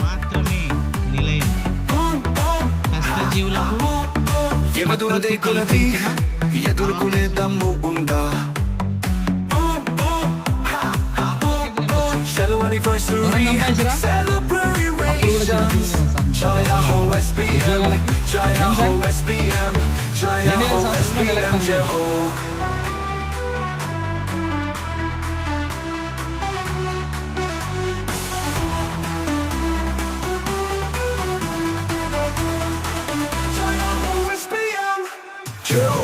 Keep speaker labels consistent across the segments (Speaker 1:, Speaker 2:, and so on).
Speaker 1: మాత్రమే నిలయం. కష్టజీవులకు
Speaker 2: ఎమదురదే కొలది ఎదుర్కొనే దమ్ము ఉందా? Celebrations, Jaya Ho SPM, Jaya Ho SPM, Jaya Ho SPM, Jaya Ho. Jaya Ho SPM, Jaya Ho.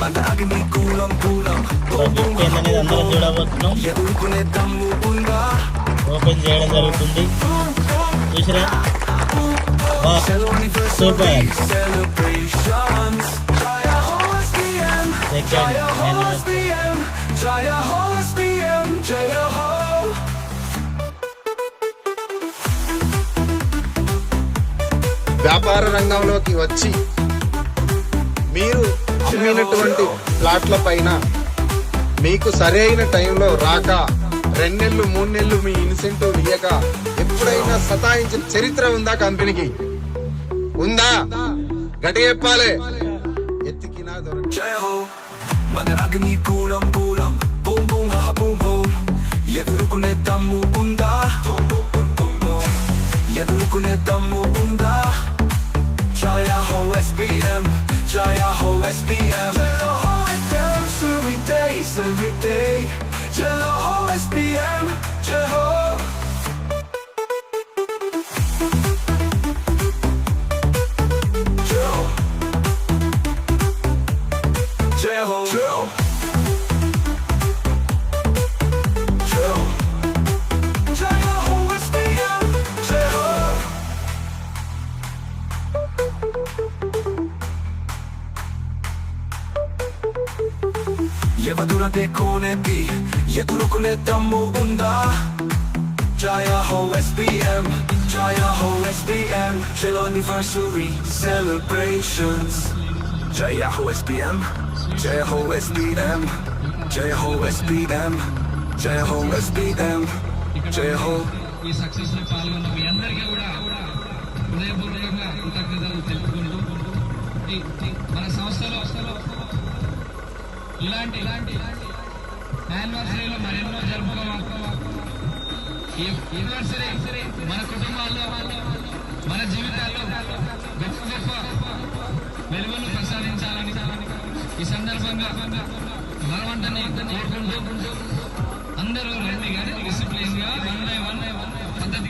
Speaker 2: మదాగిని కూలం కూలం
Speaker 1: అనేది అందరం చూడబోతున్నాం.
Speaker 2: ఎదుర్కొనే దమ్ము ఉందా?
Speaker 1: ఓపెన్ చేయడం జరుగుతుంది. చూసిరా, super.
Speaker 2: Celebrations, Jaya Ho SPM, Jaya Ho SPM, Jaya Ho SPM, Jaya Ho.
Speaker 3: వ్యాపార రంగంలోకి వచ్చి మీరు అమ్మినటువంటి ప్లాట్ల పైన మీకు సరైన టైంలో రాక 2 నెలలు 3 నెలలు మీ ఇన్సెంటివ్ ఇయ్యక ఎప్పుడైనా సతాయించిన చరిత్ర ఉందా కంపెనీకి? ఉందా? గట్టి చెప్పాలి. ఎత్తికినా
Speaker 2: Jaya Ho, మదాగిని కూలం కూలం బూమ్ బూమ్ హా బూమ్ బూమ్ ఎదుర్కొనే దమ్ము ఉందా? ఎదుర్కొనే దమ్ము ఉందా? Jaya Ho SPM, Jaya Ho SPM, Jaya Ho SPM, every day, every day. Jaya Ho SPM, Jaya Ho. Jaya Ho, Jaya Ho, Jaya Ho. Jaya Ho SPM, Jaya Ho. ఎదురదే కోనేది ఎదుర్కొనే దమ్ము ఉందా? Jaya Ho SPM, Jaya Ho SPM, Chill Anniversary Celebrations. Jaya Ho SPM, Jaya Ho SPM, Jaya Ho SPM, Jaya Ho SPM, Jaya Ho.
Speaker 4: ఈ success లో పాల్గొన్న మీ అందరికీ కూడా హృదయపూర్వకంగా కృతజ్ఞతలు తెలుపుకుంటూ మన సంస్థలో ఇలాంటి యానివర్సరీలు మరెన్నో జరుపుకోవాలి. ఈ యానివర్సరీ మన కుటుంబాల్లో మన జీవితాల్లో గొప్ప గొప్ప వెలుగులు ప్రసాదించాలని ఈ సందర్భంగా భగవంతుని కోరుకుంటూ అందరూ రండి కానీ డిసిప్లిన్ గా 1 by 1